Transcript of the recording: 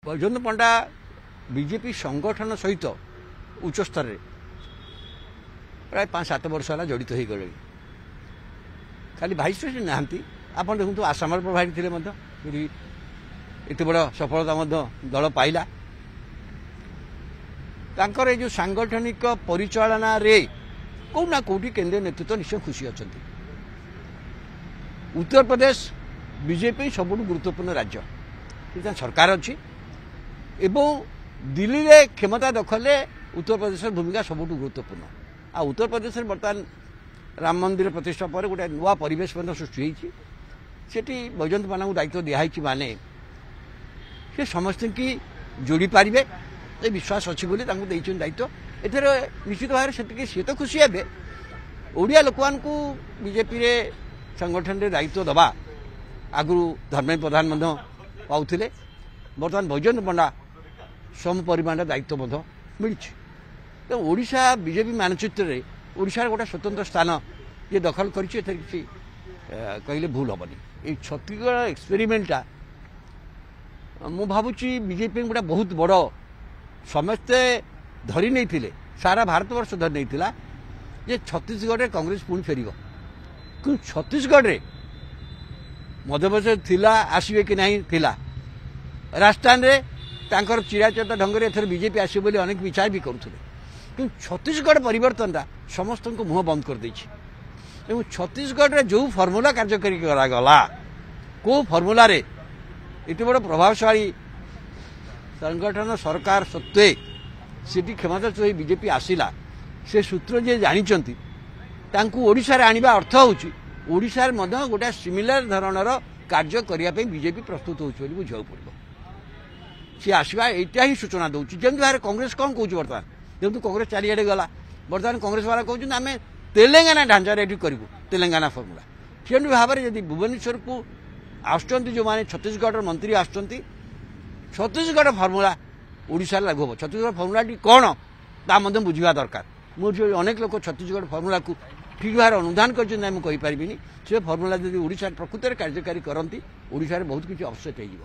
Baijayant Panda BJP ସଂଗଠନ ସହିତ ଉଚ୍ଚ ସ୍ତରରେ ପ୍ରାୟ 5-7 ବର୍ଷ ହେଲା ଜଡ଼ିତ ହୋଇଗଲେଣି। ଖାଲି ଭାଇସ୍ ପ୍ରେସିଡେଣ୍ଟ ନାହାନ୍ତି, ଆପଣ ଦେଖନ୍ତୁ ଆସାମର ପ୍ରଭାରୀ ଥିଲେ ମଧ୍ୟ, ଯଦି ଏତେ ବଡ଼ ସଫଳତା ମଧ୍ୟ ଦଳ ପାଇଲା। ତାଙ୍କର ଏଇ ଯେଉଁ ସାଂଗଠନିକ ପରିଚାଳନାରେ କେଉଁଠି ନା କେଉଁଠି କେନ୍ଦ୍ରୀୟ ନେତୃତ୍ୱ ନିଶ୍ଚୟ ଖୁସି ଅଛନ୍ତି। ଉତ୍ତରପ୍ରଦେଶ ବିଜେପି ସବୁଠୁ ଗୁରୁତ୍ୱପୂର୍ଣ୍ଣ ରାଜ୍ୟ, ସେଠି ସରକାର ଅଛି ଏବଂ ଦିଲ୍ଲୀରେ କ୍ଷମତା ଦଖଲରେ ଉତ୍ତରପ୍ରଦେଶର ଭୂମିକା ସବୁଠୁ ଗୁରୁତ୍ୱପୂର୍ଣ୍ଣ। ଆଉ ଉତ୍ତରପ୍ରଦେଶରେ ବର୍ତ୍ତମାନ ରାମ ମନ୍ଦିର ପ୍ରତିଷ୍ଠା ପରେ ଗୋଟେ ନୂଆ ପରିବେଶ ମଧ୍ୟ ସୃଷ୍ଟି ହୋଇଛି। ସେଠି ବୈଜୟନ୍ତ ପଣ୍ଡାଙ୍କୁ ଦାୟିତ୍ୱ ଦିଆହେଇଛି ମାନେ ସେ ସମସ୍ତଙ୍କୁ ଯୋଡ଼ି ପାରିବେ ଏ ବିଶ୍ୱାସ ଅଛି ବୋଲି ତାଙ୍କୁ ଦେଇଛନ୍ତି ଦାୟିତ୍ୱ। ଏଥିରେ ନିଶ୍ଚିତ ଭାବରେ ସେତିକି ସିଏ ତ ଖୁସି ହେବେ। ଓଡ଼ିଆ ଲୋକମାନଙ୍କୁ ବିଜେପିରେ ସଂଗଠନରେ ଦାୟିତ୍ୱ ଦେବା ଆଗରୁ ଧର୍ମେନ୍ଦ୍ର ପ୍ରଧାନ ମଧ୍ୟ ପାଉଥିଲେ, ବର୍ତ୍ତମାନ ବୈଜୟନ୍ତ ପଣ୍ଡା ସମ ପରିମାଣର ଦାୟିତ୍ୱ ମଧ୍ୟ ମିଳିଛି। ତେଣୁ ଓଡ଼ିଶା ବିଜେପି ମାନଚିତ୍ରରେ ଓଡ଼ିଶାର ଗୋଟେ ସ୍ୱତନ୍ତ୍ର ସ୍ଥାନ ଯିଏ ଦଖଲ କରିଛି, ଏଥିରେ କିଛି କହିଲେ ଭୁଲ ହେବନି। ଏଇ ଛତିଶଗଡ଼ ଏକ୍ସପେରିମେଣ୍ଟଟା ମୁଁ ଭାବୁଛି ବିଜେପି ଗୋଟେ ବହୁତ ବଡ଼, ସମସ୍ତେ ଧରି ନେଇଥିଲେ, ସାରା ଭାରତବର୍ଷ ଧରି ନେଇଥିଲା ଯେ ଛତିଶଗଡ଼ରେ କଂଗ୍ରେସ ପୁଣି ଫେରିବ। କିନ୍ତୁ ଛତିଶଗଡ଼ରେ ମଧ୍ୟପ୍ରଦେଶ ଥିଲା, ଆସିବେ କି ନାହିଁ ଥିଲା। ରାଜସ୍ଥାନରେ ତାଙ୍କର ଚିରାଚରିତ ଢଙ୍ଗରେ ଏଥର ବିଜେପି ଆସିବ ବୋଲି ଅନେକ ବିଚାର ବି କରୁଥିଲେ। କିନ୍ତୁ ଛତିଶଗଡ଼ ପରିବର୍ତ୍ତନଟା ସମସ୍ତଙ୍କୁ ମୁହଁ ବନ୍ଦ କରିଦେଇଛି। ଏବଂ ଛତିଶଗଡ଼ରେ ଯେଉଁ ଫର୍ମୁଲା କାର୍ଯ୍ୟକାରୀ କରାଗଲା, କେଉଁ ଫର୍ମୁଲାରେ ଏତେ ବଡ଼ ପ୍ରଭାବଶାଳୀ ସଂଗଠନ ସରକାର ସତ୍ତ୍ୱେ ସେଠି କ୍ଷମତାଚ୍ୟୁତ ହୋଇ ବିଜେପି ଆସିଲା, ସେ ସୂତ୍ର ଯିଏ ଜାଣିଛନ୍ତି ତାଙ୍କୁ ଓଡ଼ିଶାରେ ଆଣିବା ଅର୍ଥ ହେଉଛି ଓଡ଼ିଶାରେ ମଧ୍ୟ ଗୋଟେ ସିମିଲାର ଧରଣର କାର୍ଯ୍ୟ କରିବା ପାଇଁ ବିଜେପି ପ୍ରସ୍ତୁତ ହେଉଛି ବୋଲି ବୁଝିବାକୁ ପଡ଼ିବ। ସିଏ ଆସିବା ଏଇଟା ହିଁ ସୂଚନା ଦେଉଛି। ଯେମିତି ଭାବରେ କଂଗ୍ରେସ କ'ଣ କହୁଛି ବର୍ତ୍ତମାନ, ଯେହେତୁ କଂଗ୍ରେସ ଚାରିଆଡ଼େ ଗଲା, ବର୍ତ୍ତମାନ କଂଗ୍ରେସ ବାଲା କହୁଛନ୍ତି ଆମେ ତେଲେଙ୍ଗାନା ଢାଞ୍ଚାରେ ଏଠି କରିବୁ ତେଲେଙ୍ଗାନା ଫର୍ମୁଲା। ସେମିତି ଭାବରେ ଯଦି ଭୁବନେଶ୍ୱରକୁ ଆସୁଛନ୍ତି ଯେଉଁମାନେ ଛତିଶଗଡ଼ର ମନ୍ତ୍ରୀ ଆସୁଛନ୍ତି, ଛତିଶଗଡ଼ ଫର୍ମୁଲା ଓଡ଼ିଶାରେ ଲାଗୁ ହେବ। ଛତିଶଗଡ଼ ଫର୍ମୁଲାଟି କ'ଣ ତା ମଧ୍ୟ ବୁଝିବା ଦରକାର। ମୁଁ ଅନେକ ଲୋକ ଛତିଶଗଡ଼ ଫର୍ମୁଲାକୁ ଠିକ୍ ଭାବରେ ଅନୁଧ୍ୟାନ କରିଛନ୍ତି, ମୁଁ କହିପାରିବିନି। ସେ ଫର୍ମୁଲା ଯଦି ଓଡ଼ିଶାରେ ପ୍ରକୃତରେ କାର୍ଯ୍ୟକାରୀ କରନ୍ତି, ଓଡ଼ିଶାରେ ବହୁତ କିଛି ଅପସେଟ୍ ହୋଇଯିବ।